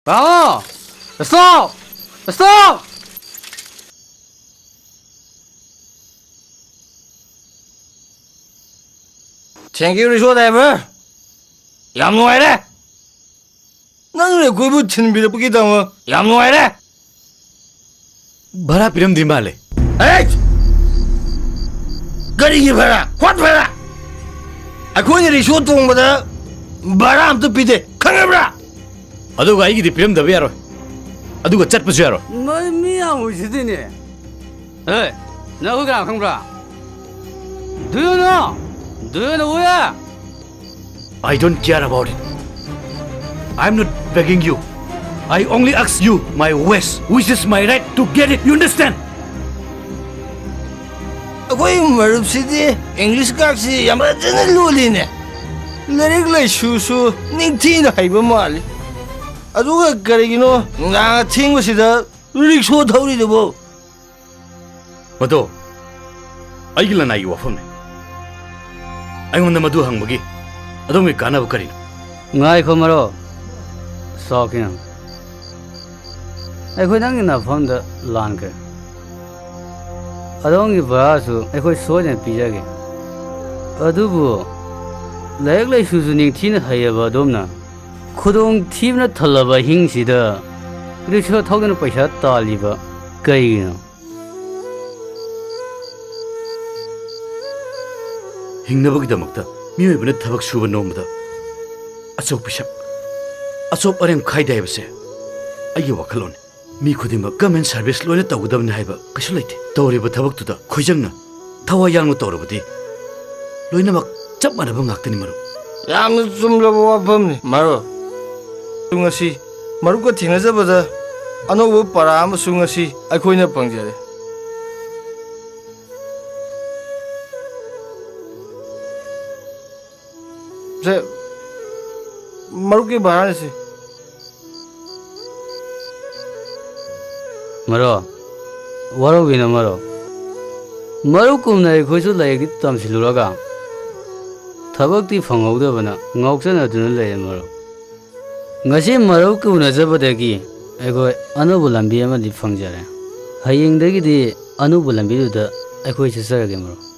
아! Stop! Stop! Thank you, Risho driver. ꯌꯥꯝ ꯅꯨꯡꯉꯥꯏꯔꯦ. ꯅꯪꯅ ꯑꯩꯈꯣꯏꯕꯨ ꯊꯤꯟꯕꯤꯔꯛꯄꯒꯤꯗꯃꯛ ꯌꯥꯝ ꯅꯨꯡꯉꯥꯏꯔꯦ. ꯚꯔꯥ ꯄꯤꯔꯝꯗ꯭ꯔꯤ ꯃꯥꯜꯂꯦ. ꯀꯔꯤꯒꯤ ꯚꯔꯥ? ꯍ꯭ꯋꯥꯠ ꯚꯔꯥ? ꯑꯩꯈꯣꯏꯅ ꯔꯤꯛꯁꯣ ꯇꯣꯡꯕꯗ ꯚꯔꯥ ꯑꯝꯇ ꯄꯤꯗꯦ. ꯈꯪꯉꯕ꯭ꯔꯥ? ꯑꯗꯨꯒ ꯑꯩꯒꯤꯗꯤ ꯄꯤꯔꯝꯗꯕ ꯌꯥꯔꯣꯏ. ꯑꯗꯨꯒ ꯆꯠꯄꯁꯨ ꯌꯥꯔꯣꯏ. ꯅꯣꯏ ꯃꯤ ꯌꯥꯝ ꯎꯁꯤꯗꯤꯅꯦ. ꯅꯪ ꯑꯩꯈꯣꯏ ꯀꯅꯥ ꯈꯪꯕ꯭ꯔꯥ? Do you know? Do you know who? I don't care about it. I'm not begging you. I only ask you my wish, which is my right to get it. You understand? ꯑꯩꯈꯣꯏ ꯃꯔꯨꯞꯁꯤꯗꯤ English ꯀꯥꯛꯁꯤ ꯌꯥꯝ ꯐꯖꯅ ꯂꯣꯜꯂꯤꯅꯦ. ꯂꯥꯏꯔꯤꯛ ꯂꯥꯏꯁꯨꯁꯨ ꯅꯤꯡꯊꯤꯅ ꯍꯩꯕ ꯃꯥꯜꯂꯤ. ꯑꯗꯨꯒ ꯀꯔꯤꯒꯤꯅꯣ ꯅꯨꯡꯗꯥꯡ ꯑꯊꯦꯡꯕꯁꯤꯗ ꯔꯤꯛꯁꯣ ꯊꯧꯔꯤꯗꯨꯕꯨ? ꯃꯗꯣ ꯑꯩꯒꯤ ꯂꯅꯥꯏꯒꯤ ꯋꯥꯐꯝꯅꯤ. ꯑꯩꯉꯣꯟꯗ ꯃꯗꯨ ꯍꯪꯕꯒꯤ ꯑꯗꯣꯝꯒꯤ ꯀꯥꯟꯅꯕ ꯀꯔꯤꯅꯣ? ꯉꯥꯏꯈꯣ ꯃꯔꯣ. ꯁꯥꯎꯈꯤꯅꯣ. ꯑꯩꯈꯣꯏ ꯅꯪꯒꯤ ꯅꯐꯝꯗ ꯂꯥꯟꯈ꯭ꯔꯦ. ꯑꯗꯣꯝꯒꯤ ꯚꯔꯥꯁꯨ ꯑꯩꯈꯣꯏ ꯁꯣꯏꯗꯅ ꯄꯤꯖꯒꯦ. ꯑꯗꯨꯕꯨ ꯂꯥꯏꯔꯤꯛ ꯂꯥꯏꯁꯨꯁꯨ ꯅꯤꯡꯊꯤꯅ ꯍꯩꯔꯕ ꯑꯗꯣꯝꯅ ꯈꯨꯗꯣꯡ ꯊꯤꯕꯅ ꯊꯜꯂꯕ ꯑꯍꯤꯡꯁꯤꯗ ꯔꯤꯛꯁꯣ ꯊꯧꯗꯨꯅ ꯄꯩꯁꯥ ꯇꯥꯜꯂꯤꯕ ꯀꯩꯒꯤꯅꯣ? ꯍꯤꯡꯅꯕꯒꯤꯗꯃꯛꯇ ꯃꯤꯑꯣꯏꯕꯅ ꯊꯕꯛ ꯁꯨꯕ ꯅꯣꯡꯃꯗ ꯑꯆꯧ ꯄꯤꯁꯛ ꯑꯆꯧꯞ ꯑꯔꯦꯝ ꯈꯥꯏꯗꯦ ꯍꯥꯏꯕꯁꯦ ꯑꯩꯒꯤ ꯋꯥꯈꯜꯂꯣꯟꯅꯤ. ꯃꯤ ꯈꯨꯗꯤꯡꯃꯛ ꯒꯚꯔꯟꯃꯦꯟꯠ ꯁꯔꯚꯤꯁ ꯂꯣꯏꯅ ꯇꯧꯒꯗꯕꯅꯤ ꯍꯥꯏꯕ ꯀꯩꯁꯨ ꯂꯩꯇꯦ. ꯇꯧꯔꯤꯕ ꯊꯕꯛꯇꯨꯗ ꯈꯣꯏꯖꯪꯅ ꯊꯋꯥꯏ ꯌꯥꯎꯅ ꯇꯧꯔꯕꯗꯤ ꯂꯣꯏꯅꯃꯛ ꯆꯞ ꯃꯥꯟꯅꯕ ꯉꯥꯛꯇꯅꯤ ꯃꯔꯨꯞ. ꯌꯥꯝꯅ ꯆꯨꯝꯂꯕ ꯋꯥꯐꯝꯅꯤ ꯃꯔꯨꯞ. ꯉꯁꯤ ꯃꯔꯨꯞꯀ ꯊꯦꯡꯅꯖꯕꯗ ꯑꯅꯧꯕ ꯄꯔꯥ ꯑꯃꯁꯨ ꯉꯁꯤ ꯑꯩꯈꯣꯏꯅ ꯐꯪꯖꯔꯦ. ꯁꯦ ꯃꯔꯨꯞꯀꯤ ꯚꯔꯥꯅꯤꯁꯤ. ꯃꯔꯣ ꯋꯥꯔꯧꯕꯤꯅꯣ ꯃꯔꯣ. ꯃꯔꯨꯞꯀꯨꯝꯅ ꯑꯩꯈꯣꯏꯁꯨ ꯂꯥꯏꯔꯤꯛꯇꯤ ꯇꯝꯁꯤꯜꯂꯨꯔꯒ ꯊꯕꯛꯇꯤ ꯐꯪꯍꯧꯗꯕꯅ ꯉꯥꯎꯆꯠꯅꯗꯨꯅ ꯂꯩꯔꯦ ꯃꯔꯨꯞ. ꯉꯁꯤ ꯃꯔꯨꯞꯀ ꯎꯅꯖꯕꯗꯒꯤ ꯑꯩꯈꯣꯏ ꯑꯅꯧꯕ ꯂꯝꯕꯤ ꯑꯃꯗꯤ ꯐꯪꯖꯔꯦ. ꯍꯌꯦꯡꯗꯒꯤꯗꯤ ꯑꯅꯧꯕ ꯂꯝꯕꯤꯗꯨꯗ ꯑꯩꯈꯣꯏ ꯆꯠꯆꯔꯒꯦ ꯃꯔꯨꯞ.